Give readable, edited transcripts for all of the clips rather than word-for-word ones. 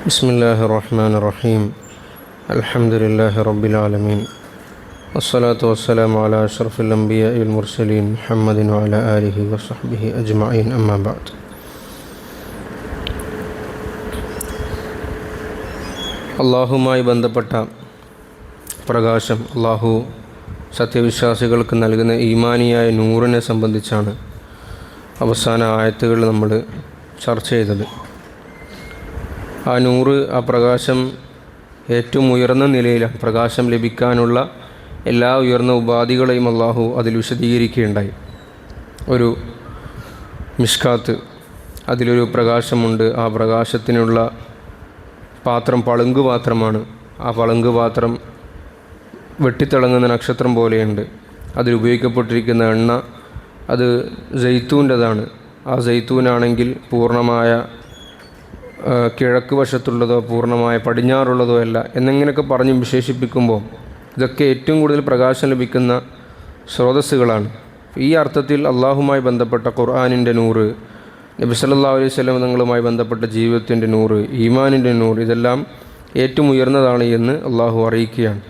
بسم الله الرحمن الرحيم الحمد لله رب العالمين والصلاة والسلام على أشرف الأنبياء والمرسلين محمد وعلى آله وصحبه أجمعين أما بعد. അള്ളാഹുമായി ബന്ധപ്പെട്ട പ്രകാശം, അള്ളാഹു സത്യവിശ്വാസികൾക്ക് നൽകുന്ന ഈമാനിയായ നൂറിനെ സംബന്ധിച്ചാണ് അവസാന ആയത്തുകൾ നമ്മൾ ചർച്ച ചെയ്തത്. ആ നൂറ്, ആ പ്രകാശം ഏറ്റവും ഉയർന്ന നിലയിലാണ്. പ്രകാശം ലഭിക്കാനുള്ള എല്ലാ ഉയർന്ന ഉപാധികളെയും അള്ളാഹു അതിൽ വിശദീകരിക്കുകയുണ്ടായി. ഒരു മിഷ്കാത്ത്, അതിലൊരു പ്രകാശമുണ്ട്. ആ പ്രകാശത്തിനുള്ള പാത്രം പളുങ്ക് പാത്രമാണ്. ആ പളുങ്ക് പാത്രം വെട്ടിത്തിളങ്ങുന്ന നക്ഷത്രം പോലെയുണ്ട്. അതിലുപയോഗിക്കപ്പെട്ടിരിക്കുന്ന എണ്ണ അത് ജെയ്ത്തൂൻ്റെതാണ്. ആ ജെയ്ത്തൂനാണെങ്കിൽ പൂർണ്ണമായ കിഴക്ക് വശത്തുള്ളതോ പൂർണ്ണമായ പടിഞ്ഞാറുള്ളതോ അല്ല എന്നിങ്ങനെയൊക്കെ പറഞ്ഞ് വിശേഷിപ്പിക്കുമ്പോൾ ഇതൊക്കെ ഏറ്റവും കൂടുതൽ പ്രകാശം ലഭിക്കുന്ന സ്രോതസ്സുകളാണ്. ഈ അർത്ഥത്തിൽ അള്ളാഹുമായി ബന്ധപ്പെട്ട ഖുർആനിൻ്റെ നൂറ്, നബി സല്ലല്ലാഹു അലൈഹി വസല്ലം തങ്ങളുമായി ബന്ധപ്പെട്ട ജീവിതത്തിൻ്റെ നൂറ്, ഈമാനിൻ്റെ നൂറ്, ഇതെല്ലാം ഏറ്റവും ഉയർന്നതാണ് എന്ന് അള്ളാഹു അറിയിക്കുകയാണ്.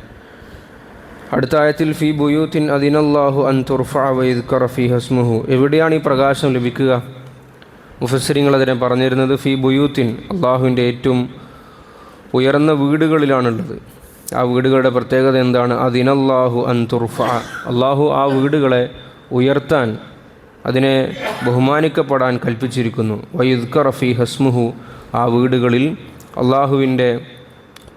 അടുത്ത ആയത്തിൽ ഫി ബുയൂത്തിൻ അദിനല്ലാഹു അൻ തുർഫഅ വയുദ്കറ ഫീഹ ഇസ്മുഹു, എവിടെയാണ് ഈ പ്രകാശം ലഭിക്കുക? മുഫസ്സിരിങ്ങൾ അതിനെ പറഞ്ഞിരുന്നത് ഫി ബുയൂത്തിൻ, അള്ളാഹുവിൻ്റെ ഏറ്റവും ഉയർന്ന വീടുകളിലാണുള്ളത്. ആ വീടുകളുടെ പ്രത്യേകത എന്താണ്? അദിനല്ലാഹു അൻ തുർഫഅ, അള്ളാഹു ആ വീടുകളെ ഉയർത്താൻ, അതിനെ ബഹുമാനിക്കപ്പെടാൻ കൽപ്പിച്ചിരിക്കുന്നു. വയുദ്കറ ഫീഹ ഇസ്മുഹു, ആ വീടുകളിൽ അള്ളാഹുവിൻ്റെ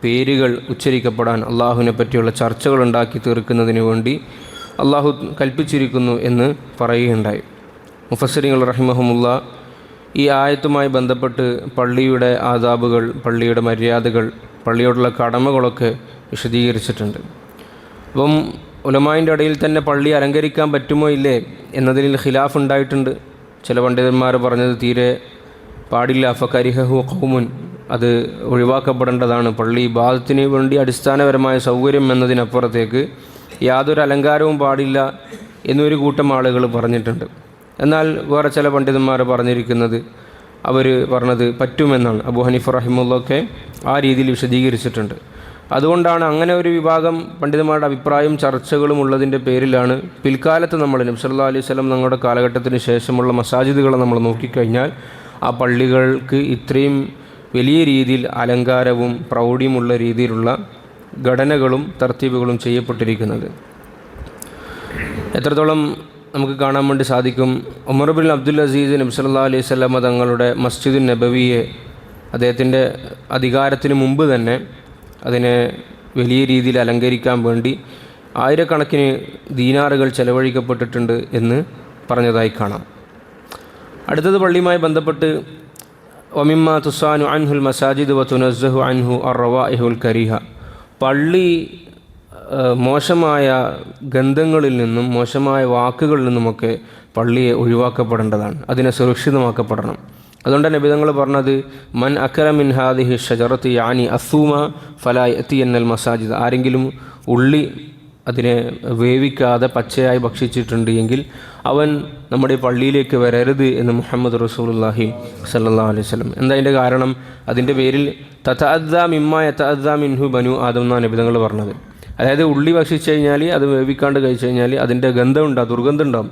പേരുകൾ ഉച്ചരിക്കപ്പെടാൻ, അള്ളാഹുവിനെ പറ്റിയുള്ള ചർച്ചകൾ ഉണ്ടാക്കി തീർക്കുന്നതിന് വേണ്ടി അള്ളാഹു കൽപ്പിച്ചിരിക്കുന്നു എന്ന് പറയുകയുണ്ടായി. മുഫസ്സിരിങ്ങൾ റഹിമഹുമുള്ള ഈ ആയത്തുമായി ബന്ധപ്പെട്ട് പള്ളിയുടെ ആദാബുകൾ, പള്ളിയുടെ മര്യാദകൾ, പള്ളിയോടുള്ള കടമകളൊക്കെ വിശദീകരിച്ചിട്ടുണ്ട്. അപ്പം ഉലമായിൻ്റെ ഇടയിൽ തന്നെ പള്ളി അലങ്കരിക്കാൻ പറ്റുമോ ഇല്ലേ എന്നതിൽ ഖിലാഫ് ഉണ്ടായിട്ടുണ്ട്. ചില പണ്ഡിതന്മാർ പറഞ്ഞത് തീരെ പാടില്ല, ഫകരിഹു ഖൗമുൻ, അത് ഒഴിവാക്കപ്പെടേണ്ടതാണ്. പള്ളി ഇബാദത്തിന് വേണ്ടി അടിസ്ഥാനപരമായ സൗകര്യം എന്നതിനപ്പുറത്തേക്ക് യാതൊരു അലങ്കാരവും പാടില്ല എന്നൊരു കൂട്ടം ആളുകൾ പറഞ്ഞിട്ടുണ്ട്. എന്നാൽ വേറെ ചില പണ്ഡിതന്മാർ പറഞ്ഞിരിക്കുന്നത്, അവർ പറഞ്ഞത് പറ്റുമെന്നാണ്. അബൂ ഹനീഫ റഹിമഹുള്ളയൊക്കെ ആ രീതിയിൽ വിശദീകരിച്ചിട്ടുണ്ട്. അതുകൊണ്ടാണ് അങ്ങനെ ഒരു വിഭാഗം പണ്ഡിതന്മാരുടെ അഭിപ്രായം ചർച്ചകളും ഉള്ളതിൻ്റെ പേരിലാണ് പിൽക്കാലത്ത് നമ്മൾ നബി സല്ലല്ലാഹു അലൈഹി വസല്ലം തങ്ങളുടെ കാലഘട്ടത്തിന് ശേഷമുള്ള മസാജിദുകളെ നമ്മൾ നോക്കിക്കഴിഞ്ഞാൽ ആ പള്ളികൾക്ക് ഇത്രയും വലിയ രീതിയിൽ അലങ്കാരവും പ്രൗഢിയുമുള്ള രീതിയിലുള്ള ഘടനകളും തർത്തീബുകളും ചെയ്യപ്പെട്ടിരിക്കുന്നത്. എത്രത്തോളം നമുക്ക് കാണാൻ വേണ്ടി സാധിക്കും, ഉമർ ബിൻ അബ്ദുൽ അസീസ് നബി സല്ലല്ലാഹു അലൈഹി വസല്ലം തങ്ങളുടെ മസ്ജിദുൻ നബവിയെ അദ്ദേഹത്തിൻ്റെ അധികാരത്തിന് മുമ്പ് തന്നെ അതിനെ വലിയ രീതിയിൽ അലങ്കരിക്കാൻ വേണ്ടി ആയിരക്കണക്കിന് ദീനാറുകൾ ചെലവഴിക്കപ്പെട്ടിട്ടുണ്ട് എന്ന് പറഞ്ഞതായി കാണാം. അടുത്തത് പള്ളിയുമായി ബന്ധപ്പെട്ട് വമിമ്മ തുസാനു അൻഹുൽ മസാജിദ് വ തുനസ്സഹു അൻഹു അർറവാഇഹുൽ കരീഹ, പള്ളി മോശമായ ഗന്ധങ്ങളിൽ നിന്നും മോശമായ വാക്കുകളിൽ നിന്നുമൊക്കെ പള്ളിയെ ഒഴിവാക്കപ്പെടേണ്ടതാണ്, അതിനെ സുരക്ഷിതമാക്കപ്പെടണം. അതുകൊണ്ട് നബിതങ്ങൾ പറഞ്ഞത് മൻ അക്കല മിൻ ഹാദിഹി ഷജറത്തി യാനി അസൂമ ഫലാ യഅതിയന്നൽ മസാജിദ്, ആരെങ്കിലും ഉള്ളി അതിനെ വേവിക്കാതെ പച്ചയായി ഭക്ഷിച്ചിട്ടുണ്ട് എങ്കിൽ അവൻ നമ്മുടെ പള്ളിയിലേക്ക് വരരുത് എന്ന് മുഹമ്മദ് റസൂലുള്ളാഹി സ്വല്ലല്ലാഹു അലൈഹി വസല്ലം. എന്താ അതിൻ്റെ കാരണം? അതിൻ്റെ പേരിൽ തതഅദ്ദാ മിമ്മാ യതഅദ്ദാ മിൻഹു ബനു ആദം എന്നാണ് നബിതങ്ങൾ പറഞ്ഞത്. അതായത് ഉള്ളി ഭക്ഷിച്ചു കഴിഞ്ഞാൽ, അത് വേവിക്കാണ്ട് കഴിച്ചു കഴിഞ്ഞാൽ അതിൻ്റെ ഗന്ധമുണ്ടാകും, ദുർഗന്ധം ഉണ്ടാകും.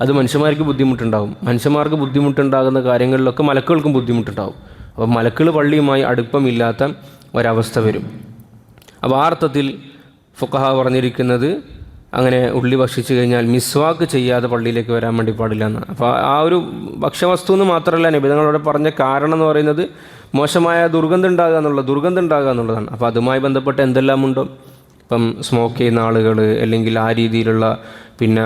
അത് മനുഷ്യന്മാർക്ക് ബുദ്ധിമുട്ടുണ്ടാകും. മനുഷ്യന്മാർക്ക് ബുദ്ധിമുട്ടുണ്ടാകുന്ന കാര്യങ്ങളിലൊക്കെ മലക്കുകൾക്കും ബുദ്ധിമുട്ടുണ്ടാകും. അപ്പോൾ മലക്കുകൾ പള്ളിയുമായി അടുപ്പമില്ലാത്ത ഒരവസ്ഥ വരും. അപ്പോൾ ആ അർത്ഥത്തിൽ ഫുഖഹ പറഞ്ഞിരിക്കുന്നത് അങ്ങനെ ഉള്ളി ഭക്ഷിച്ചു കഴിഞ്ഞാൽ മിസ്വാക്ക് ചെയ്യാതെ പള്ളിയിലേക്ക് വരാൻ വേണ്ടി പാടില്ല എന്ന്. അപ്പോൾ ആ ഒരു ഭക്ഷ്യവസ്തു എന്ന് മാത്രമല്ല നബിതങ്ങളോട് പറഞ്ഞ കാരണം എന്ന് പറയുന്നത് മോശമായ ദുർഗന്ധം ഉണ്ടാകുക എന്നുള്ളതാണ്. അപ്പോൾ അതുമായി ബന്ധപ്പെട്ട് എന്തെല്ലാം ഉണ്ടോ, ഇപ്പം സ്മോക്ക് ചെയ്യുന്ന ആളുകൾ, അല്ലെങ്കിൽ ആ രീതിയിലുള്ള പിന്നെ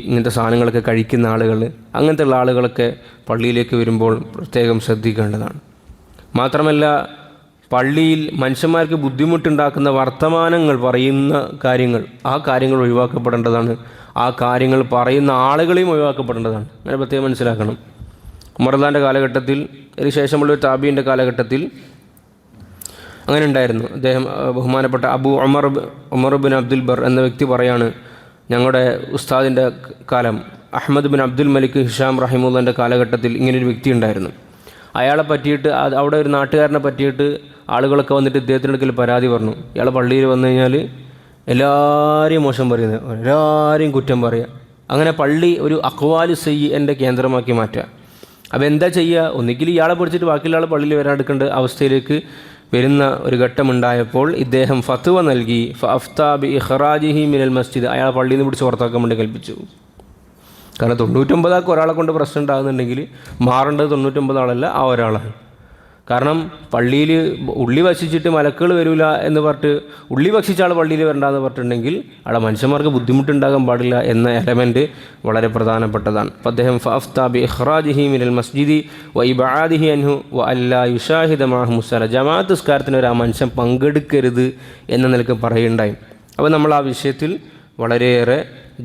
ഇങ്ങനത്തെ സാധനങ്ങളൊക്കെ കഴിക്കുന്ന ആളുകൾ, അങ്ങനത്തെ ഉള്ള ആളുകളൊക്കെ പള്ളിയിലേക്ക് വരുമ്പോൾ പ്രത്യേകം ശ്രദ്ധിക്കേണ്ടതാണ്. മാത്രമല്ല പള്ളിയിൽ മനുഷ്യന്മാർക്ക് ബുദ്ധിമുട്ടുണ്ടാക്കുന്ന വർത്തമാനങ്ങൾ, പറയുന്ന കാര്യങ്ങൾ, ആ കാര്യങ്ങൾ ഒഴിവാക്കപ്പെടേണ്ടതാണ്. ആ കാര്യങ്ങൾ പറയുന്ന ആളുകളെയും ഒഴിവാക്കപ്പെടേണ്ടതാണ്. അങ്ങനെ പ്രത്യേകം മനസ്സിലാക്കണം. ഉമർദാൻ്റെ കാലഘട്ടത്തിൽ, അതിനുശേഷമുള്ളൊരു താബീൻ്റെ കാലഘട്ടത്തിൽ അങ്ങനെ ഉണ്ടായിരുന്നു. അദ്ദേഹം ബഹുമാനപ്പെട്ട ഉമർ ബിൻ അബ്ദുൽ ബർ എന്ന വ്യക്തി പറയാണ്, ഞങ്ങളുടെ ഉസ്താദിൻ്റെ കാലം അഹ്മദ് ബിൻ അബ്ദുൽ മലിക് ഹിഷാം റഹിമുള്ളൻ്റെ കാലഘട്ടത്തിൽ ഇങ്ങനൊരു വ്യക്തി ഉണ്ടായിരുന്നു. അയാളെ പറ്റിയിട്ട് അവിടെ ഒരു നാട്ടുകാരനെ പറ്റിയിട്ട് ആളുകളൊക്കെ വന്നിട്ട് ഇദ്ദേഹത്തിൻ്റെ അടുക്കൽ പരാതി പറഞ്ഞു. ഇയാളെ പള്ളിയിൽ വന്നു കഴിഞ്ഞാൽ എല്ലാവരെയും മോശം പറയുന്നത്, എല്ലാവരെയും കുറ്റം പറയുക. അങ്ങനെ പള്ളി ഒരു അഖ്വാലു സയ്യിഅൻ്റെ കേന്ദ്രമാക്കി മാറ്റുക. അപ്പോൾ എന്താ ചെയ്യുക? ഒന്നുകിൽ ഇയാളെ പിടിച്ചിട്ട് ബാക്കിയുള്ള ആൾ പള്ളിയിൽ വരാനെടുക്കേണ്ട അവസ്ഥയിലേക്ക് വരുന്ന ഒരു ഘട്ടമുണ്ടായപ്പോൾ ഇദ്ദേഹം ഫത്വ നൽകി. ഫഅഫ്താ ബി ഇഖ്റാജിഹി മിനൽ മസ്ജിദ്, അയാളെ പള്ളിയിൽ നിന്ന് പിടിച്ച് പുറത്താക്കാൻ വേണ്ടി കൽപ്പിച്ചു. കാരണം 99 ആൾക്ക് ഒരാളെ കൊണ്ട് പ്രശ്നം ഉണ്ടാകുന്നുണ്ടെങ്കിൽ മാറേണ്ടത് 99 ആളല്ല, ആ ഒരാളാണ്. കാരണം പള്ളിയിൽ ഉള്ളി ഭക്ഷിച്ചിട്ട് മലക്കുകൾ വരില്ല എന്ന് പറഞ്ഞിട്ട് ഉള്ളി ഭക്ഷിച്ച ആൾ പള്ളിയിൽ വരണ്ടെന്ന് പറഞ്ഞിട്ടുണ്ടെങ്കിൽ അവിടെ മനുഷ്യന്മാർക്ക് ബുദ്ധിമുട്ടുണ്ടാകാൻ പാടില്ല എന്ന എലമെൻറ്റ് വളരെ പ്രധാനപ്പെട്ടതാണ്. അപ്പോൾ അദ്ദേഹം ഫഅഫ്താ ബി ഇഖ്റാജിഹി മിനൽ മസ്ജിദി വ ഇബ്ആദിഹി അൻഹു വ അല്ലാ യുശാഹിദ മഅഹു മുസ്സല, ജമാഅത്ത് നിസ്കാരത്തിന് ഒരു ആ മനുഷ്യൻ പങ്കെടുക്കരുത് എന്ന നിലക്ക് പറയുണ്ടായി. അപ്പോൾ നമ്മൾ ആ വിഷയത്തിൽ വളരെയേറെ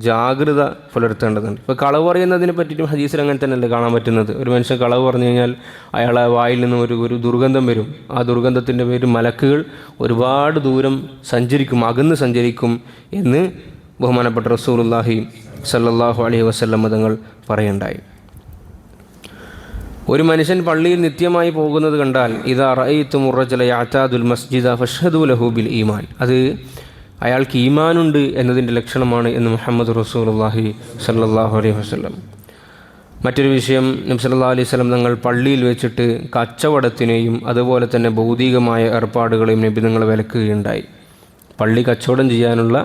ജാഗ്രത പുലർത്തേണ്ടതുണ്ട്. ഇപ്പോൾ കളവ് പറയുന്നതിനെ പറ്റിയിട്ടും ഹദീസിൽ അങ്ങനെ തന്നെയല്ലേ കാണാൻ പറ്റുന്നത്. ഒരു മനുഷ്യൻ കളവ് പറഞ്ഞു കഴിഞ്ഞാൽ അയാളെ വായിൽ നിന്നും ഒരു ദുർഗന്ധം വരും. ആ ദുർഗന്ധത്തിൻ്റെ പേര് മലക്കുകൾ ഒരുപാട് ദൂരം സഞ്ചരിക്കും, അകന്ന് സഞ്ചരിക്കും എന്ന് ബഹുമാനപ്പെട്ട റസൂലുള്ളാഹി സ്വല്ലല്ലാഹു അലൈഹി വസല്ലം തങ്ങൾ പറയുണ്ടായി. ഒരു മനുഷ്യൻ പള്ളിയിൽ നിത്യമായി പോകുന്നത് കണ്ടാൽ ഇദാ റഅയ്തുമുർ റജല യഅതാദുൽ മസ്ജിദ ഫഷ്ഹദൂ ലഹു ബിൽ ഈമാൻ, അത് അയാൾക്ക് ഈമാനുണ്ട് എന്നതിൻ്റെ ലക്ഷണമാണ് എന്ന് മുഹമ്മദ് റസൂലുള്ളാഹി സ്വല്ലല്ലാഹു അലൈഹി വസല്ലം. മറ്റൊരു വിഷയം, നബി സല്ലല്ലാഹു അലൈഹി വസല്ലം തങ്ങൾ പള്ളിയിൽ വെച്ചിട്ട് കച്ചവടത്തിനെയും അതുപോലെ തന്നെ ഭൗതികമായ ഏർപ്പാടുകളെയും നബി തങ്ങൾ വിലക്കുകയുണ്ടായി. പള്ളി കച്ചവടം ചെയ്യാനുള്ള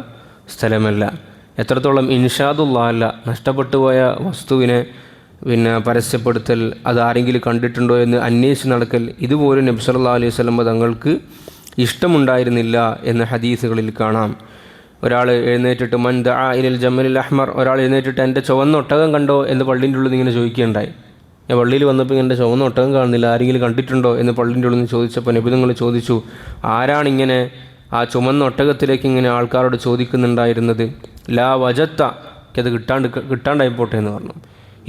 സ്ഥലമല്ല. എത്രത്തോളം ഇൻഷാദുല്ലാഹ് അല്ല, നഷ്ടപ്പെട്ടു പോയ വസ്തുവിനെ പരസ്യപ്പെടുത്തൽ, അത് ആരെങ്കിലും കണ്ടിട്ടുണ്ടോ എന്ന് അന്വേഷിച്ച് നടക്കൽ, ഇതുപോലും നബി സല്ലല്ലാഹു അലൈഹി വസല്ലം തങ്ങൾക്ക് ഇഷ്ടമുണ്ടായിരുന്നില്ല എന്ന് ഹദീസുകളിൽ കാണാം. ഒരാൾ എഴുന്നേറ്റിട്ട് മൻ ദഅ ഇലൽ ജമലിൽ അഹ്മർ, ഒരാൾ എഴുന്നേറ്റിട്ട് എൻ്റെ ചുവന്ന ഒട്ടകം കണ്ടോ എന്ന് പള്ളിൻ്റെ ഉള്ളിൽ ഇങ്ങനെ ചോദിക്കുകയുണ്ടായി. ഞാൻ പള്ളിയിൽ വന്നപ്പോൾ എൻ്റെ ചുവന്ന ഒട്ടകം കാണുന്നില്ല, ആരെങ്കിലും കണ്ടിട്ടുണ്ടോ എന്ന് പള്ളിൻ്റെ ഉള്ളിൽ നിന്ന് ചോദിച്ചപ്പോൾ നബി തങ്ങൾ ചോദിച്ചു, ആരാണിങ്ങനെ ആ ചുമന്ന ഒട്ടകത്തിലേക്ക് ഇങ്ങനെ ആൾക്കാരോട് ചോദിക്കുന്നുണ്ടായിരുന്നത്? ലാ വജത്ത, അത് കിട്ടാണ്ടായിപ്പോട്ടെ എന്ന് പറഞ്ഞു.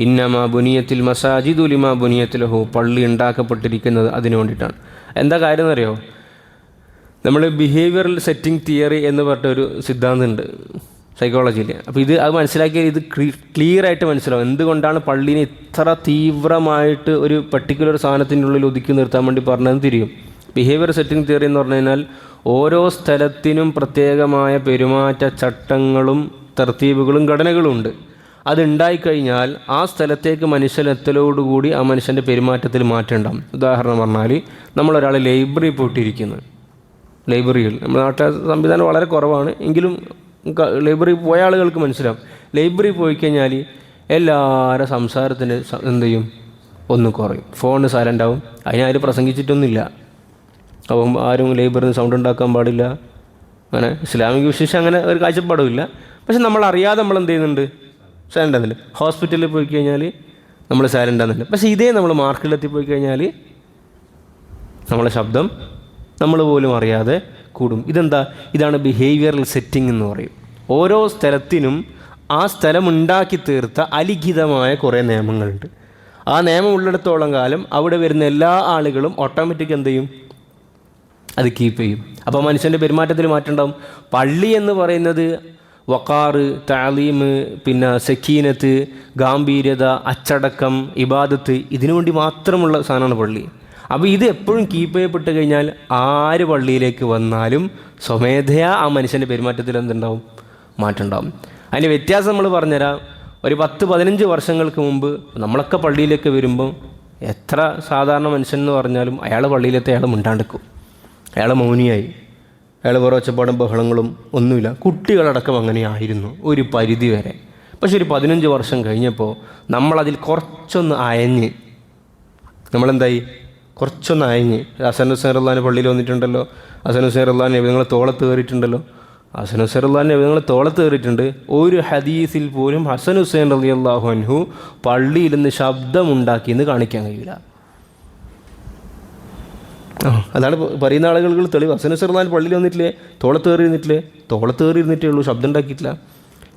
ഇന്നമാ ബുനിയത്തിൽ മസാജിദു ലിമാ ബുനിയത്തിൽ ലഹു, പള്ളി ഉണ്ടാക്കപ്പെട്ടിരിക്കുന്നത് അതിനു വേണ്ടിയിട്ടാണ്. എന്താ കാര്യം എന്നറിയോ? നമ്മൾ ബിഹേവിയറൽ സെറ്റിംഗ് തിയറി എന്ന് പറഞ്ഞൊരു സിദ്ധാന്തമുണ്ട് സൈക്കോളജിയിൽ. അപ്പോൾ അത് മനസ്സിലാക്കിയാൽ ഇത് ക്ലിയറായിട്ട് മനസ്സിലാവും എന്തുകൊണ്ടാണ് പള്ളീനെ ഇത്ര തീവ്രമായിട്ട് ഒരു പർട്ടിക്കുലർ സാധനത്തിൻ്റെ ഉള്ളിൽ ഒതുക്കി നിർത്താൻ വേണ്ടി പറഞ്ഞതെന്ന് തിരിയും. ബിഹേവിയർ സെറ്റിംഗ് തിയറി എന്ന് പറഞ്ഞു കഴിഞ്ഞാൽ ഓരോ സ്ഥലത്തിനും പ്രത്യേകമായ പെരുമാറ്റ ചട്ടങ്ങളും തർത്തീബുകളും ഘടനകളും ഉണ്ട്. അതുണ്ടായിക്കഴിഞ്ഞാൽ ആ സ്ഥലത്തേക്ക് മനുഷ്യനെത്തലോടുകൂടി ആ മനുഷ്യൻ്റെ പെരുമാറ്റത്തിൽ മാറ്റം ഉണ്ടാകും. ഉദാഹരണം പറഞ്ഞാൽ നമ്മളൊരാൾ ലൈബ്രറി പോയിട്ടിരിക്കുന്നത്, ലൈബ്രറിയിൽ നമ്മുടെ നാട്ടിലെ സംവിധാനം വളരെ കുറവാണ്, എങ്കിലും ലൈബ്രറി പോയ ആളുകൾക്ക് മനസ്സിലാവും. ലൈബ്രറി പോയി കഴിഞ്ഞാൽ എല്ലാവരുടെ സംസാരത്തിന് എന്ത് ചെയ്യും? ഒന്ന് കുറയും. ഫോണ് സൈലൻ്റ് ആവും. അതിനാരും പ്രസംഗിച്ചിട്ടൊന്നുമില്ല. അപ്പം ആരും ലൈബ്രറിയിൽ സൗണ്ട് ഉണ്ടാക്കാൻ പാടില്ല. അങ്ങനെ ഇസ്ലാമിക വിശേഷം അങ്ങനെ ഒരു കാഴ്ചപ്പാടുമില്ല. പക്ഷെ നമ്മളറിയാതെ നമ്മൾ എന്ത് ചെയ്യുന്നുണ്ട്? സൈലൻ്റ് ആകുന്നില്ല. ഹോസ്പിറ്റലിൽ പോയി കഴിഞ്ഞാൽ നമ്മൾ സൈലൻ്റ് ആകുന്നില്ല. പക്ഷേ ഇതേ നമ്മൾ മാർക്കറ്റിലെത്തി പോയി കഴിഞ്ഞാൽ നമ്മളെ ശബ്ദം നമ്മൾ പോലും അറിയാതെ കൂടും. ഇതാണ് ബിഹേവിയറൽ സെറ്റിംഗ് എന്ന് പറയും. ഓരോ സ്ഥലത്തിനും ആ സ്ഥലം ഉണ്ടാക്കി തീർത്ത അലിഖിതമായ കുറേ നിയമങ്ങളുണ്ട്. ആ നിയമം ഉള്ളിടത്തോളം കാലം അവിടെ വരുന്ന എല്ലാ ആളുകളും ഓട്ടോമാറ്റിക് എന്ത് ചെയ്യും? അത് കീപ്പ് ചെയ്യും. അപ്പോൾ മനുഷ്യൻ്റെ പെരുമാറ്റത്തിൽ മാറ്റം ഉണ്ടാവും. പള്ളി എന്ന് പറയുന്നത് വഖാറ്, തഅലീമ്, സക്കീനത്ത്, ഗാംഭീര്യത, അച്ചടക്കം, ഇബാദത്ത്, ഇതിനു വേണ്ടി മാത്രമുള്ള സാധനമാണ് പള്ളി. അപ്പോൾ ഇത് എപ്പോഴും കീപ്പ് ചെയ്യപ്പെട്ട് കഴിഞ്ഞാൽ ആര് പള്ളിയിലേക്ക് വന്നാലും സ്വമേധയാ ആ മനുഷ്യൻ്റെ പെരുമാറ്റത്തിൽ എന്തുണ്ടാവും? മാറ്റം ഉണ്ടാവും. അതിൻ്റെ വ്യത്യാസം നമ്മൾ പറഞ്ഞുതരാം. ഒരു 10-15 വർഷങ്ങൾക്ക് മുമ്പ് നമ്മളൊക്കെ പള്ളിയിലേക്ക് വരുമ്പം എത്ര സാധാരണ മനുഷ്യൻ എന്ന് പറഞ്ഞാലും അയാൾ പള്ളിയിലെത്തി അയാൾ മിണ്ടാണ്ടിക്കും, അയാൾ മൗനിയായി, അയാൾ വേറെ ഒച്ചപ്പാടും ബഹളങ്ങളും ഒന്നുമില്ല. കുട്ടികളടക്കം അങ്ങനെയായിരുന്നു ഒരു പരിധി വരെ. പക്ഷെ ഒരു 15 വർഷം കഴിഞ്ഞപ്പോൾ നമ്മളതിൽ കുറച്ചൊന്ന് അയഞ്ഞ്, നമ്മളെന്തായി? കുറച്ചൊന്ന് അയഞ്ഞ്. ഹസൻ ഹുസൈൻ റളിയല്ലാഹു പള്ളിയിൽ വന്നിട്ടുണ്ടല്ലോ, ഹസൻ ഹുസൈൻ റളിയല്ലാഹു നബി തങ്ങളെ തോളത്ത് കയറിയിട്ടുണ്ടല്ലോ, ഹസൻ ഹുസൈൻ റളിയല്ലാഹു നബി തങ്ങളെ തോളത്ത് കയറിയിട്ടുണ്ട്. ഒരു ഹദീസിൽ പോലും ഹസൻ ഹുസൈൻ റളിയല്ലാഹു അൻഹു പള്ളിയിൽ നിന്ന് ശബ്ദമുണ്ടാക്കിയെന്ന് കാണിക്കാൻ കഴിയില്ല. അതാണ് പറയുന്ന ആളുകൾ തെളിവ്. ഹസൻ ഹുസൈൻ റളിയല്ലാഹു പള്ളിയിൽ വന്നിട്ടില്ലേ? തോളത്ത് കയറിയിരുന്നിട്ടേ ഉള്ളൂ, ശബ്ദം ഉണ്ടാക്കിയിട്ടില്ല.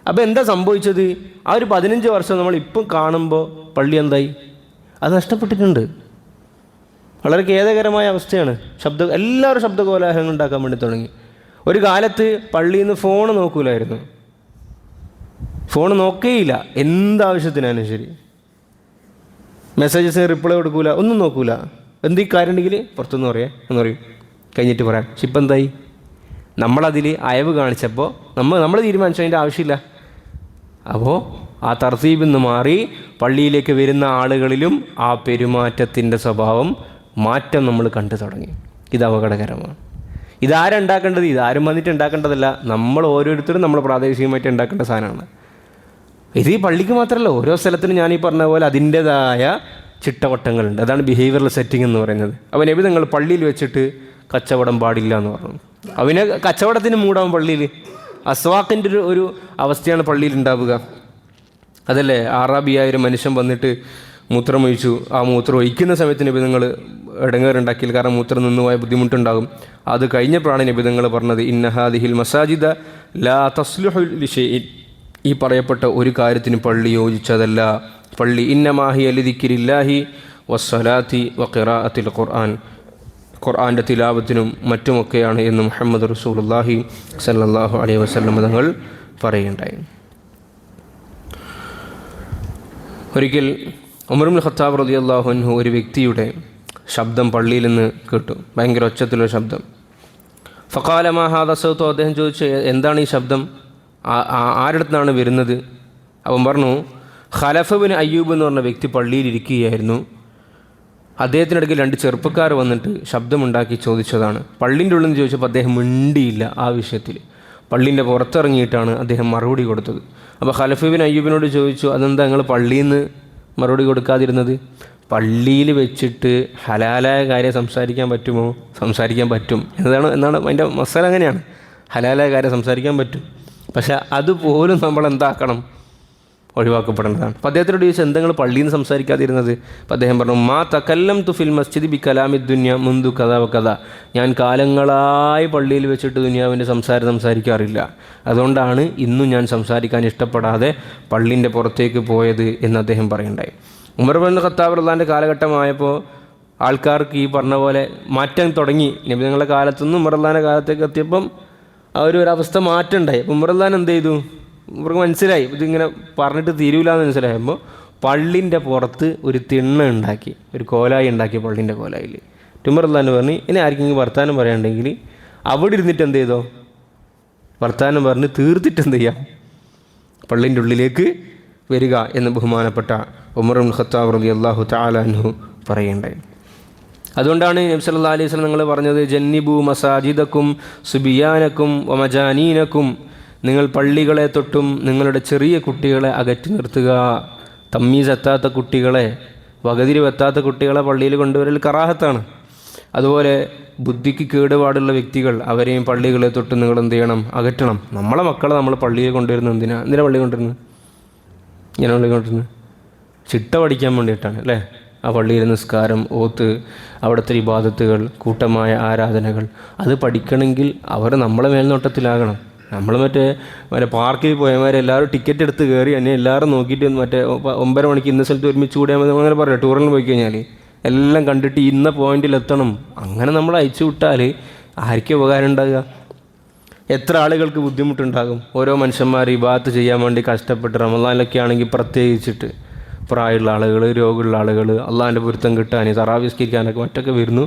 അപ്പോൾ എന്താ സംഭവിച്ചത്? ആ ഒരു 15 വർഷം നമ്മളിപ്പം കാണുമ്പോൾ പള്ളി എന്തായി? അത് നഷ്ടപ്പെട്ടിട്ടുണ്ട്. വളരെ ഖേദകരമായ അവസ്ഥയാണ്. എല്ലാവരും ശബ്ദകോലാഹലങ്ങൾ ഉണ്ടാക്കാൻ വേണ്ടി തുടങ്ങി. ഒരു കാലത്ത് പള്ളിയിൽ നിന്ന് ഫോൺ നോക്കൂലായിരുന്നു, ഫോൺ നോക്കേയില്ല, എന്താവശ്യത്തിനാലും ശരി. മെസ്സേജസിന് റിപ്ലൈ കൊടുക്കൂല, ഒന്നും നോക്കൂല. എന്ത് കാര്യം ഉണ്ടെങ്കിൽ പുറത്തുനിന്ന് എന്ന് പറയും, കഴിഞ്ഞിട്ട് പറയാം. പക്ഷെ ഇപ്പം എന്തായി? നമ്മളതിൽ അയവ് കാണിച്ചപ്പോൾ നമ്മൾ തീരുമാനിച്ചതിൻ്റെ ആവശ്യമില്ല. അപ്പോൾ ആ തർത്തീബിൽ നിന്ന് മാറി പള്ളിയിലേക്ക് വരുന്ന ആളുകളിലും ആ പെരുമാറ്റത്തിൻ്റെ സ്വഭാവം മാറ്റം നമ്മൾ കണ്ടു തുടങ്ങി. ഇത് അപകടകരമാണ്. ഇതാരുണ്ടാക്കേണ്ടത്? ഇതാരും വന്നിട്ട് ഉണ്ടാക്കേണ്ടതല്ല, നമ്മൾ ഓരോരുത്തരും നമ്മൾ പ്രാദേശികമായിട്ട് ഉണ്ടാക്കേണ്ട സാധനമാണ്. ഇത് ഈ പള്ളിക്ക് മാത്രമല്ല, ഓരോ സ്ഥലത്തിനും ഞാൻ ഈ പറഞ്ഞ പോലെ അതിൻ്റേതായ ചിട്ടവട്ടങ്ങളുണ്ട്. അതാണ് ബിഹേവിയറൽ സെറ്റിംഗ് എന്ന് പറയുന്നത്. അപ്പോൾ നബി നിങ്ങൾ പള്ളിയിൽ വെച്ചിട്ട് കച്ചവടം പാടില്ല എന്ന് പറഞ്ഞു. അവന് കച്ചവടത്തിന് മൂടാവും പള്ളിയിൽ. അസ്വാക്കിൻ്റെ ഒരു അവസ്ഥയാണ് പള്ളിയിൽ ഉണ്ടാവുക. അതല്ലേ, ആറാബിയായ മനുഷ്യൻ വന്നിട്ട് മൂത്രമൊഴിച്ചു. ആ മൂത്രം ഒഴിക്കുന്ന സമയത്ത് നബി നിങ്ങൾ ഇടങ്ങേറുണ്ടാക്കിയില്ല, കാരണം മൂത്രം നിന്നുപോയ ബുദ്ധിമുട്ടുണ്ടാകും. അത് കഴിഞ്ഞപ്പോഴാണ് നബി നിങ്ങൾ പറഞ്ഞത്, ഇന്ന ഹാദിഹിൽ മസാജിദ ലാ തസ്ലുഹു ലിശൈഇൻ, ഈ പറയപ്പെട്ട ഒരു കാര്യത്തിന് പള്ളി യോജിച്ചതല്ല. പള്ളി ഇന്നമാഹി ലിദിക്രില്ലാഹി വസ്സലാത്തി വഖിറാഅത്തിൽ ഖുർആൻ, ഖുർആൻ്റെ തിലാവത്തിനും മറ്റുമൊക്കെയാണ് എന്ന് മുഹമ്മദ് റസൂലുള്ളാഹി സല്ലല്ലാഹു അലൈഹി വസല്ലം തങ്ങൾ പറയുകയുണ്ടായി. ഒരിക്കൽ ഉമർ ഇബ്നുൽ ഖത്താബ് റളിയല്ലാഹു അൻഹു ഒരു വ്യക്തിയുടെ ശബ്ദം പള്ളിയിൽ നിന്ന് കേട്ടു, ഭയങ്കര ഒച്ചത്തിലൊരു ശബ്ദം. ഫഖാല മാ ഹാദാ സൗതു, അദ്ദേഹം ചോദിച്ചു എന്താണ് ഈ ശബ്ദം, ആരുടെ നിന്നാണ് വരുന്നത്? അവൻ പറഞ്ഞു ഖലഫ് ബിൻ അയ്യൂബ് എന്ന് പറഞ്ഞ വ്യക്തി പള്ളിയിലിരിക്കുകയായിരുന്നു. അദ്ദേഹത്തിനിടയ്ക്ക് 2 ചെറുപ്പക്കാർ വന്നിട്ട് ശബ്ദമുണ്ടാക്കി ചോദിച്ചതാണ്. പള്ളിൻ്റെ ഉള്ളിൽ നിന്ന് ചോദിച്ചപ്പോൾ അദ്ദേഹം മിണ്ടിയില്ല. ആ വിഷയത്തിൽ പള്ളിൻ്റെ പുറത്തിറങ്ങിയിട്ടാണ് അദ്ദേഹം മറുപടി കൊടുത്തത്. അപ്പോൾ ഖലഫ് ബിൻ അയ്യൂബിനോട് ചോദിച്ചു, അതെന്താ നിങ്ങൾ പള്ളിയിൽ നിന്ന് മറുപടി കൊടുക്കാതിരുന്നത്? പള്ളിയിൽ വെച്ചിട്ട് ഹലാലായ കാര്യം സംസാരിക്കാൻ പറ്റുമോ? സംസാരിക്കാൻ പറ്റും എന്നാണ് അതിൻ്റെ മസാല. അങ്ങനെയാണ്, ഹലാലായ കാര്യം സംസാരിക്കാൻ പറ്റും. പക്ഷേ അതുപോലും നമ്മൾ എന്താക്കണം? ഒഴിവാക്കപ്പെടേണ്ടതാണ്. അപ്പോൾ അദ്ദേഹത്തിനോട് ചോദിച്ചാൽ എന്താ നിങ്ങൾ പള്ളിയിൽ നിന്ന് സംസാരിക്കാതിരുന്നത്? അപ്പോൾ അദ്ദേഹം പറഞ്ഞു, മാ തകല്ലംതു ഫിൽ മസ്ജിദി ബി കലാമി ദുനിയ മുന്തു കഥ കഥ, ഞാൻ കാലങ്ങളായി പള്ളിയിൽ വെച്ചിട്ട് ദുനിയാവിൻ്റെ സംസാരിക്കാറില്ല. അതുകൊണ്ടാണ് ഇന്നും ഞാൻ സംസാരിക്കാൻ ഇഷ്ടപ്പെടാതെ പള്ളിൻ്റെ പുറത്തേക്ക് പോയത് എന്ന് അദ്ദേഹം പറയുണ്ടായി. ഉമർ ഇബ്നുൽ ഖത്താബ് റളിയല്ലാഹു കാലഘട്ടമായപ്പോൾ ആൾക്കാർക്ക് ഈ പറഞ്ഞ പോലെ മാറ്റം തുടങ്ങി. നബി തങ്ങളുടെ കാലത്തുനിന്ന് ഉമർ റളിയല്ലാഹുവിൻ്റെ കാലത്തേക്ക് എത്തിയപ്പം ആ ഒരു അവസ്ഥ മാറ്റം ഉണ്ടായി. അപ്പോൾ ഉമർ റളിയല്ലാഹു എന്ത് ചെയ്തു? ഇവർക്ക് മനസ്സിലായി ഇതിങ്ങനെ പറഞ്ഞിട്ട് തീരൂല എന്ന് മനസ്സിലായപ്പോൾ പള്ളിൻ്റെ പുറത്ത് ഒരു തിണ്ണ ഉണ്ടാക്കി, ഒരു കോലായി ഉണ്ടാക്കി. പള്ളിൻ്റെ കോലായിൽ ഉമർ റളിയല്ലാഹു പറഞ്ഞു, ഇനി ആർക്കെങ്കിലും വർത്താനം പറയാനുണ്ടെങ്കിൽ അവിടെ ഇരുന്നിട്ട് എന്ത് ചെയ്തോ, വർത്താനം പറഞ്ഞ് തീർത്തിട്ട് എന്ത് ചെയ്യാം, പള്ളിൻ്റെ ഉള്ളിലേക്ക് വരിക എന്ന് ബഹുമാനപ്പെട്ട ഉമർ ഇബ്നുൽ ഖത്താബ് റളിയല്ലാഹു തആല അൻഹു പറയുണ്ടായി. അതുകൊണ്ടാണ് നബി സല്ലല്ലാഹു അലൈഹി വസല്ലം നിങ്ങൾ പറഞ്ഞത്, ജന്നിബു മസാജിദക്കും സുബിയാനക്കും വമജാനീനക്കും, നിങ്ങൾ പള്ളികളെ തൊട്ടും നിങ്ങളുടെ ചെറിയ കുട്ടികളെ അകറ്റി നിർത്തുക. തമ്മീസ് എത്താത്ത കുട്ടികളെ, വകതിരിവെത്താത്ത കുട്ടികളെ പള്ളിയിൽ കൊണ്ടുവരൽ കറാഹത്താണ്. അതുപോലെ ബുദ്ധിക്ക് കേടുപാടുള്ള വ്യക്തികൾ, അവരെയും പള്ളികളെ തൊട്ട് നിങ്ങൾ എന്ത് ചെയ്യണം? അകറ്റണം. നമ്മളെ മക്കളെ നമ്മൾ പള്ളിയിൽ കൊണ്ടുവരുന്നത് എന്തിനാണ് പള്ളി കൊണ്ടുവരുന്നത്? ഇങ്ങനെ പള്ളി കൊണ്ടുവരുന്നത് ചിട്ട പഠിക്കാൻ വേണ്ടിയിട്ടാണ് അല്ലേ? ആ പള്ളിയിലെ നിസ്കാരം, ഓത്ത്, അവിടുത്തെ ഇബാദത്തുകൾ, കൂട്ടമായ ആരാധനകൾ, അത് പഠിക്കണമെങ്കിൽ അവർ നമ്മളെ മേൽനോട്ടത്തിലാകണം. നമ്മൾ മറ്റേ പാർക്കിൽ പോയമാരെല്ലാവരും ടിക്കറ്റ് എടുത്ത് കയറി എന്നെ എല്ലാവരും നോക്കിയിട്ട് 9:30 മണിക്ക് ഇന്ന സ്ഥലത്ത് ഒരുമിച്ച് കൂടിയാൽ മതി അങ്ങനെ പറയാം. ടൂറിന് പോയി കഴിഞ്ഞാൽ എല്ലാം കണ്ടിട്ട് ഇന്ന പോയിന്റിൽ എത്തണം. അങ്ങനെ നമ്മൾ അയച്ചു വിട്ടാൽ ആർക്കും ഉപകാരം ഉണ്ടാകുക? എത്ര ആളുകൾക്ക് ബുദ്ധിമുട്ടുണ്ടാകും? ഓരോ മനുഷ്യന്മാർ ഇബാദത്ത് ചെയ്യാൻ വേണ്ടി കഷ്ടപ്പെട്ട്, റമളാനിലൊക്കെ ആണെങ്കിൽ പ്രത്യേകിച്ചിട്ട് പ്രായമുള്ള ആളുകൾ, രോഗമുള്ള ആളുകൾ, അള്ളാഹിൻ്റെ പൊരുത്തം കിട്ടാൻ, തറാവിസ്കരിക്കാനൊക്കെ മറ്റൊക്കെ വരുന്നു.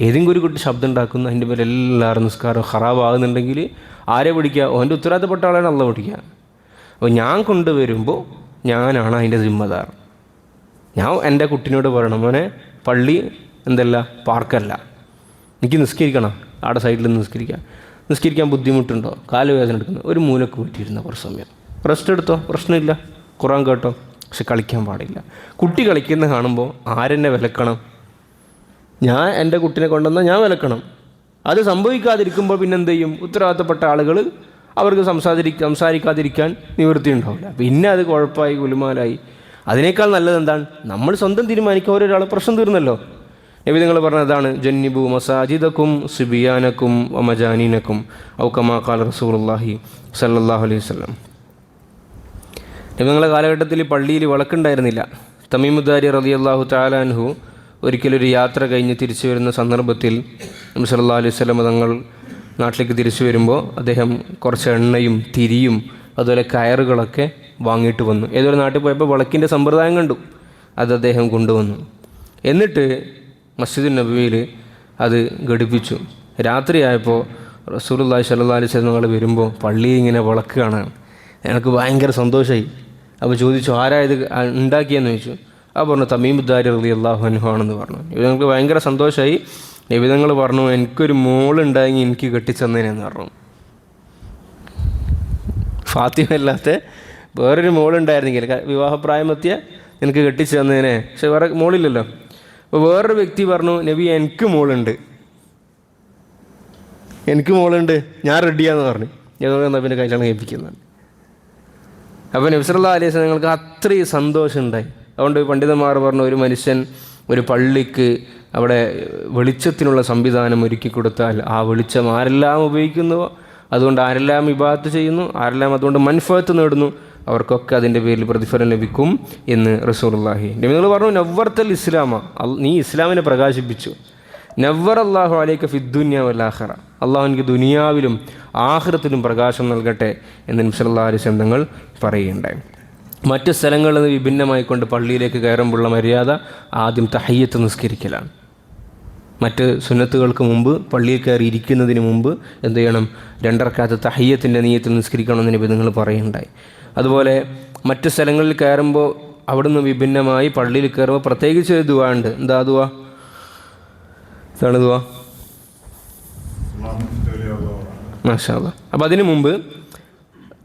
ഏതെങ്കിലും ഒരു കുട്ടി ശബ്ദം ഉണ്ടാക്കുന്നു, അതിൻ്റെ പേര് എല്ലാവരും നിസ്കാരം ഖറാബാകുന്നുണ്ടെങ്കിൽ ആരെ പിടിക്കുക? ഓൻ്റെ ഉത്തരവാദിത്തപ്പെട്ട ആളാണ് അള്ളാഹ് പിടിക്കുക. അപ്പോൾ ഞാൻ കൊണ്ടുവരുമ്പോൾ ഞാനാണ് അതിൻ്റെ ജിമ്മദാർ. ഞാൻ എൻ്റെ കുട്ടീനോട് പറയണം, മോനെ പള്ളി എന്തല്ല പാർക്കല്ല, എനിക്ക് നിസ്കരിക്കണം, അവിടെ സൈഡിൽ നിസ്കരിക്കാൻ ബുദ്ധിമുട്ടുണ്ടോ, കാല് വേദന എടുക്കുന്നു, ഒരു മൂലക്ക് പറ്റിയിരുന്ന കുറച്ച് സമയം റെസ്റ്റ് എടുത്തോ, പ്രശ്നമില്ല, ഖുർആൻ കേട്ടോ, പക്ഷെ കളിക്കാൻ പാടില്ല. കുട്ടി കളിക്കുന്ന കാണുമ്പോൾ ആരെന്നെ വിലക്കണം? ഞാൻ എൻ്റെ കുട്ടീനെ കൊണ്ടുവന്നാൽ ഞാൻ വിലക്കണം. അത് സംഭവിക്കാതിരിക്കുമ്പോൾ പിന്നെ എന്ത് ചെയ്യും? ഉത്തരവാദിത്തപ്പെട്ട ആളുകൾ അവർക്ക് സംസാരിക്കാതിരിക്കാൻ നിവൃത്തി ഉണ്ടാവില്ല. പിന്നെ അത് കുഴപ്പമായി ഗുലുമാലായി. അതിനേക്കാൾ നല്ലത് എന്താണ്? നമ്മൾ സ്വന്തം തീരുമാനിക്കുക, ഓരോരാൾ പ്രശ്നം തീർന്നല്ലോ. നബി നിങ്ങൾ പറഞ്ഞതാണ്, ജന്നിബു മസാജിദക്കും സുബിയാനക്കും വമജാനീനക്കും ഔ കമാ ഖാല റസൂലുള്ളാഹി സല്ലല്ലാഹു അലൈഹി വസല്ലം. നബി നിങ്ങളുടെ കാലഘട്ടത്തിൽ പള്ളിയിൽ വിളക്കുണ്ടായിരുന്നില്ല. തമീമുദ്ദാരി റളിയല്ലാഹു തആല അൻഹു ഒരിക്കലൊരു യാത്ര കഴിഞ്ഞ് തിരിച്ചു വരുന്ന സന്ദർഭത്തിൽ നബി സല്ലല്ലാഹു അലൈഹി വസല്ലം തങ്ങൾ നാട്ടിലേക്ക് തിരിച്ചു വരുമ്പോൾ അദ്ദേഹം കുറച്ച് എണ്ണയും തിരിയും അതുപോലെ കയറുകളൊക്കെ വാങ്ങിയിട്ട് വന്നു. ഏതൊരു നാട്ടിൽ പോയപ്പോൾ വിളക്കിൻ്റെ സമ്പ്രദായം കണ്ടു. അത് അദ്ദേഹം കൊണ്ടുവന്നു. എന്നിട്ട് മസ്ജിദുൻ നബവിയിൽ അത് ഘടിപ്പിച്ചു. രാത്രിയായപ്പോൾ റസൂലുള്ളാഹി സ്വല്ലല്ലാഹു അലൈഹി വസല്ലം ഞങ്ങൾ വരുമ്പോൾ പള്ളിയിൽ ഇങ്ങനെ വിളക്ക് കാണാൻ എനിക്ക് ഭയങ്കര സന്തോഷമായി. അപ്പോൾ ചോദിച്ചു, ആരാ ഇത് ഉണ്ടാക്കിയെന്ന് ചോദിച്ചു. അപ്പോൾ പറഞ്ഞു തമീമുദ്ദാരി റളിയല്ലാഹു അൻഹു ആണെന്ന് പറഞ്ഞു. ഞങ്ങൾക്ക് ഭയങ്കര സന്തോഷമായി. നബിതങ്ങൾ പറഞ്ഞു, എനിക്കൊരു മോളുണ്ടായെങ്കിൽ എനിക്ക് കെട്ടിച്ചെന്നേനെന്ന് പറഞ്ഞു. ഫാത്തിമ അല്ലാത്ത വേറൊരു മോളുണ്ടായിരുന്നെങ്കിൽ വിവാഹപ്രായമെത്തിയ എനിക്ക് കെട്ടിച്ചു തന്നേനെ. പക്ഷെ വേറെ മോളില്ലല്ലോ. അപ്പോൾ വേറൊരു വ്യക്തി പറഞ്ഞു, നബി എനിക്ക് മോളുണ്ട്, ഞാൻ റെഡിയാന്ന് പറഞ്ഞു. ഞങ്ങൾ നബിൻ്റെ കല്യാണം കഴിപ്പിക്കുന്നതാണ്. അപ്പോൾ നബി സല്ലല്ലാഹു അലൈഹി വസല്ലം ഞങ്ങൾക്ക് അത്രയും സന്തോഷം ഉണ്ടായി. അതുകൊണ്ട് പണ്ഡിതന്മാർ പറഞ്ഞു, ഒരു മനുഷ്യൻ ഒരു പള്ളിക്ക് അവിടെ വെളിച്ചത്തിനുള്ള സംവിധാനം ഒരുക്കി കൊടുത്താൽ ആ വെളിച്ചം ആരെല്ലാം ഉപയോഗിക്കുന്നുവോ, അതുകൊണ്ട് ആരെല്ലാം ഇബാദത്ത് ചെയ്യുന്നു, ആരെല്ലാം അതുകൊണ്ട് മൻഫഅത്ത് നേടുന്നു, അവർക്കൊക്കെ അതിൻ്റെ പേരിൽ പ്രതിഫലം ലഭിക്കും എന്ന് റസൂലുള്ളാഹി. നബികൾ പറഞ്ഞു, നവ്വർത്തൽ ഇസ്ലാമ, നീ ഇസ്ലാമിനെ പ്രകാശിപ്പിച്ചു. നവ്വർ അല്ലാഹു അലൈക ഫിദ്ദുനിയ വൽ ആഖിറ, അള്ളാഹു എനിക്ക് ദുനിയാവിലും ആഖിറത്തിലും പ്രകാശം നൽകട്ടെ എന്ന് നബി സല്ലല്ലാഹു അലൈഹി വസല്ലം തങ്ങൾ പറയുകയുണ്ടായി. മറ്റ് സ്ഥലങ്ങളിൽ നിന്ന് വിഭിന്നമായിക്കൊണ്ട് പള്ളിയിലേക്ക് കയറുമ്പോഴുള്ള മര്യാദ ആദ്യം തഹയ്യത്ത് നിസ്കരിക്കലാണ്. മറ്റ് സുന്നത്തുകൾക്ക് മുമ്പ് പള്ളിയിൽ കയറി ഇരിക്കുന്നതിന് മുമ്പ് എന്ത് ചെയ്യണം? 2 റക്അത്ത് തഹയ്യത്തിൻ്റെ നിയ്യത്തിൽ നിസ്കരിക്കണമെന്ന് നബി നിങ്ങൾ പറയുകയുണ്ടായി. അതുപോലെ മറ്റ് സ്ഥലങ്ങളിൽ കയറുമ്പോൾ അവിടുന്ന് വിഭിന്നമായി പള്ളിയിൽ കയറുമ്പോൾ പ്രത്യേകിച്ച് ഒരു ദുആ ഉണ്ട്. എന്താ ദുആ? ഇതാണ് ദുആ. മാഷാ അല്ലാഹ്. അപ്പോൾ അതിനു മുമ്പ്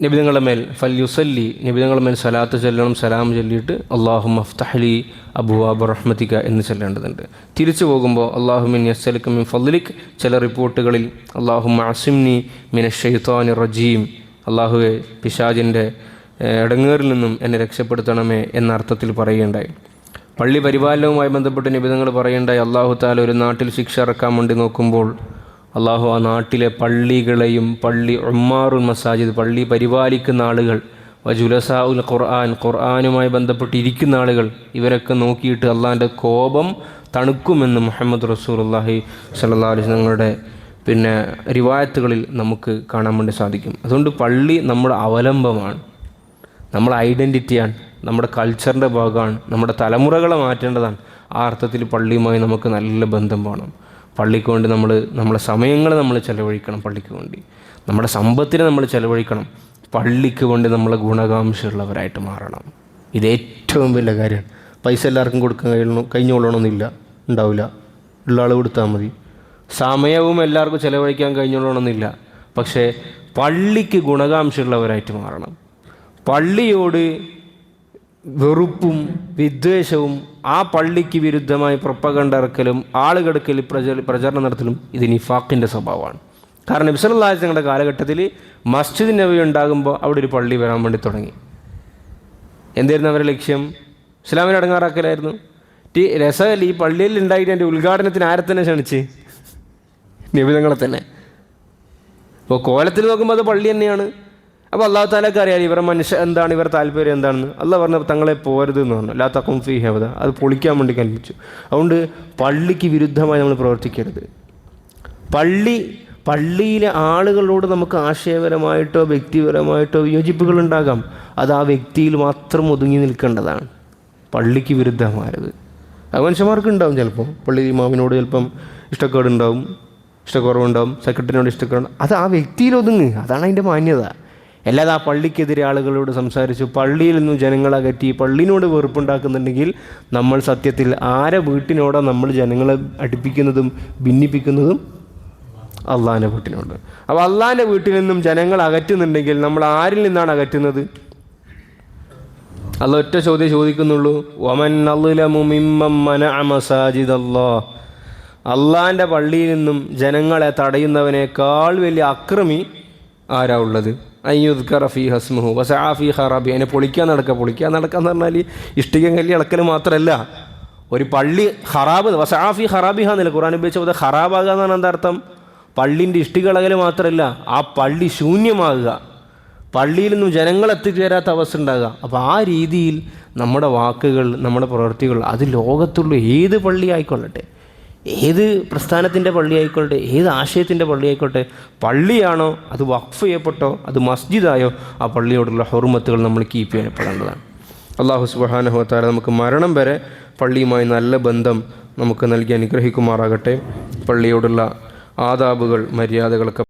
നബിതങ്ങളുടെ മേൽ ഫൽയുസല്ലി, നബിതങ്ങളുടെ മേൽ സലാത്ത് ചൊല്ലണം. സലാം ചൊല്ലിയിട്ട് അല്ലാഹുമ്മ അഫ്തഹ്ലി അബ്വാബ റഹ്മതിക എന്ന് ചൊല്ലേണ്ടതുണ്ട്. തിരിച്ചു പോകുമ്പോൾ അല്ലാഹുമ്മ ഇന്നി അസ്അലുക മിൻ ഫദ്ലിക്, ചില റിപ്പോർട്ടുകളിൽ അല്ലാഹുമ്മ അസിംനി മിനശ് ശൈത്വാനിർ റജീം, അല്ലാഹുവേ പിശാചിൻ്റെ ഇടങ്ങേറിൽ നിന്നും എന്നെ രക്ഷപ്പെടുത്തണമേ എന്ന അർത്ഥത്തിൽ പറയുകയുണ്ടായി. പള്ളി പരിപാലനവുമായി ബന്ധപ്പെട്ട് നബിതങ്ങൾ പറയുകയുണ്ടായി, അല്ലാഹു തആല ഒരു നാട്ടിൽ ശിക്ഷ ഇറക്കാൻ വേണ്ടി നോക്കുമ്പോൾ അള്ളാഹു ആ നാട്ടിലെ പള്ളികളെയും ഉമ്മാറുൽ മസാജിദ്, പള്ളി പരിപാലിക്കുന്ന ആളുകൾ, വജുലസാ ഉൽ ഖുർആൻ, ഖുർആനുമായി ബന്ധപ്പെട്ടിരിക്കുന്ന ആളുകൾ, ഇവരൊക്കെ നോക്കിയിട്ട് അള്ളാഹിൻ്റെ കോപം തണുക്കുമെന്ന് മുഹമ്മദ് റസൂലുള്ളാഹി സ്വല്ലല്ലാഹു അലൈഹി വസല്ലം തങ്ങളുടെ റിവായത്തുകളിൽ നമുക്ക് കാണാൻ വേണ്ടി സാധിക്കും. അതുകൊണ്ട് പള്ളി നമ്മുടെ അവലംബമാണ്, നമ്മുടെ ഐഡൻറ്റിറ്റിയാണ്, നമ്മുടെ കൾച്ചറിൻ്റെ ഭാഗമാണ്, നമ്മുടെ തലമുറകളെ മാറ്റേണ്ടതാണ്. ആ അർത്ഥത്തിൽ പള്ളിയുമായി നമുക്ക് നല്ല ബന്ധം വേണം. പള്ളിക്ക് വേണ്ടി നമ്മളെ സമയങ്ങൾ നമ്മൾ ചിലവഴിക്കണം, പള്ളിക്ക് വേണ്ടി നമ്മുടെ സമ്പത്തിനെ നമ്മൾ ചിലവഴിക്കണം, പള്ളിക്ക് വേണ്ടി നമ്മൾ ഗുണകാംക്ഷയുള്ളവരായിട്ട് മാറണം. ഇത് ഏറ്റവും വലിയ കാര്യമാണ്. പൈസ എല്ലാവർക്കും കൊടുക്കാൻ കഴിഞ്ഞോളണമെന്നില്ല, ഉണ്ടാവില്ല, ഉള്ള ആൾ കൊടുത്താൽ മതി. സമയവും എല്ലാവർക്കും ചിലവഴിക്കാൻ കഴിഞ്ഞോളണമെന്നില്ല. പക്ഷേ പള്ളിക്ക് ഗുണകാംക്ഷയുള്ളവരായിട്ട് മാറണം. പള്ളിയോട് വെറുപ്പും വിദ്വേഷവും ആ പള്ളിക്ക് വിരുദ്ധമായി പ്രൊപ്പഗണ്ട ഇറക്കലും ആളുകൾക്കിൽ പ്രചരണം നടത്തലും ഇത് നിഫാഖിൻ്റെ സ്വഭാവമാണ്. കാരണം നബി സല്ലല്ലാഹു അലൈഹി വസല്ലം കാലഘട്ടത്തിൽ മസ്ജിദ് നബവി ഉണ്ടാകുമ്പോൾ അവിടെ ഒരു പള്ളി വരാൻ വേണ്ടി തുടങ്ങി. എന്തായിരുന്നു അവരുടെ ലക്ഷ്യം? ഇസ്ലാമിനെ അടങ്ങാറാക്കലായിരുന്നു. രസമല്ല, ഈ പള്ളിയിൽ ഉണ്ടായിട്ട് എൻ്റെ ഉദ്ഘാടനത്തിന് ആരെ തന്നെ ക്ഷണിച്ച്? നബി തങ്ങളെ തന്നെ. ഇപ്പോൾ കോലത്തിൽ നോക്കുമ്പോൾ അത് പള്ളി തന്നെയാണ്. അപ്പോൾ അല്ലാഹു തആലക്ക് അറിയാം ഇവരുടെ മനുഷ്യ എന്താണ്, ഇവരുടെ താല്പര്യം എന്താണെന്ന്. അല്ലാഹ് പറഞ്ഞു തങ്ങളെ പോരുത് എന്ന് പറഞ്ഞു. ലാ തഖും ഫീഹി അബദ, അത് പൊളിക്കാൻ വേണ്ടി കൽപ്പിച്ചു. അതുകൊണ്ട് പള്ളിക്ക് വിരുദ്ധമായി നമ്മൾ പ്രവർത്തിക്കരുത്. പള്ളിയിലെ ആളുകളോട് നമുക്ക് ആശയപരമായിട്ടോ വ്യക്തിപരമായിട്ടോ വിയോജിപ്പുകളുണ്ടാകാം. അത് ആ വ്യക്തിയിൽ മാത്രം ഒതുങ്ങി നിൽക്കേണ്ടതാണ്. പള്ളിക്ക് വിരുദ്ധമായത് അത് മനുഷ്യന്മാർക്ക് ഉണ്ടാവും. ചിലപ്പോൾ പള്ളി ഇമാമിനോട് ചിലപ്പം ഇഷ്ടക്കേടുണ്ടാവും, ഇഷ്ടക്കുറവുണ്ടാവും, സെക്രട്ടറിനോട് ഇഷ്ടക്കേടുണ്ടാവും. അത് ആ വ്യക്തിയിൽ ഒതുങ്ങ്, അതാണ് അതിൻ്റെ മാന്യത. അല്ലാതെ ആ പള്ളിക്കെതിരെ ആളുകളോട് സംസാരിച്ചു പള്ളിയിൽ നിന്നും ജനങ്ങളെ അകറ്റി പള്ളിനോട് വെറുപ്പുണ്ടാക്കുന്നുണ്ടെങ്കിൽ നമ്മൾ സത്യത്തിൽ ആരെ വീട്ടിനോടോ നമ്മൾ ജനങ്ങളെ അടുപ്പിക്കുന്നതും ഭിന്നിപ്പിക്കുന്നതും അള്ളാഹിൻ്റെ വീട്ടിനോട്. അപ്പോൾ അള്ളാഹിൻ്റെ വീട്ടിൽ നിന്നും ജനങ്ങൾ അകറ്റുന്നുണ്ടെങ്കിൽ നമ്മൾ ആരിൽ നിന്നാണ് അകറ്റുന്നത്? അള്ളാഹ് ഒറ്റ ചോദ്യം ചോദിക്കുന്നുള്ളൂ, വമൻ അദ്ലമു മിമ്മൻ മനഅ മസാജിദല്ലാഹ്. അള്ളാഹിൻ്റെ പള്ളിയിൽ നിന്നും ജനങ്ങളെ തടയുന്നവനേക്കാൾ വലിയ അക്രമി ആരാ ഉള്ളത്? അയ്യുദ്കറ ഫീ ഹസ്മുഹു വസഅ ഫീ ഖറാബി. അതിനെ പൊളിക്കാൻ നടക്കാന്ന് പറഞ്ഞാൽ ഇഷ്ടിക കല്ലി അളക്കൽ മാത്രമല്ല. ഒരു പള്ളി ഖറാബ് വസഅ ഫീ ഖറാബിഹ എന്നല്ല ഖുർആൻ ഉപയോഗിച്ചത്. ഖറാബാകുക എന്നാണ് എന്താ അർത്ഥം? പള്ളിൻ്റെ ഇഷ്ടിക ഇളകൽ മാത്രമല്ല, ആ പള്ളി ശൂന്യമാകുക, പള്ളിയിൽ നിന്നും ജനങ്ങൾ എത്തിച്ചേരാത്ത അവസ്ഥ ഉണ്ടാകുക. അപ്പോൾ ആ രീതിയിൽ നമ്മുടെ വാക്കുകൾ, നമ്മുടെ പ്രവൃത്തികൾ, അത് ലോകത്തുള്ള ഏത് പള്ളി ആയിക്കൊള്ളട്ടെ, ഏത് പ്രസ്ഥാനത്തിൻ്റെ പള്ളി ആയിക്കോട്ടെ, ഏത് ആശയത്തിൻ്റെ പള്ളി ആയിക്കോട്ടെ, പള്ളിയാണോ അത് വഖഫ് ചെയ്യപ്പെട്ടോ അത് മസ്ജിദായോ ആ പള്ളിയോടുള്ള ഹുർമത്തുകൾ നമ്മൾ കീപ്പ് ചെയ്യപ്പെടേണ്ടതാണ്. അള്ളാഹു സുബ്ഹാനഹു വ തആല നമുക്ക് മരണം വരെ പള്ളിയുമായി നല്ല ബന്ധം നമുക്ക് നൽകി അനുഗ്രഹിക്കുമാറാകട്ടെ. പള്ളിയോടുള്ള ആദാബുകൾ, മര്യാദകളൊക്കെ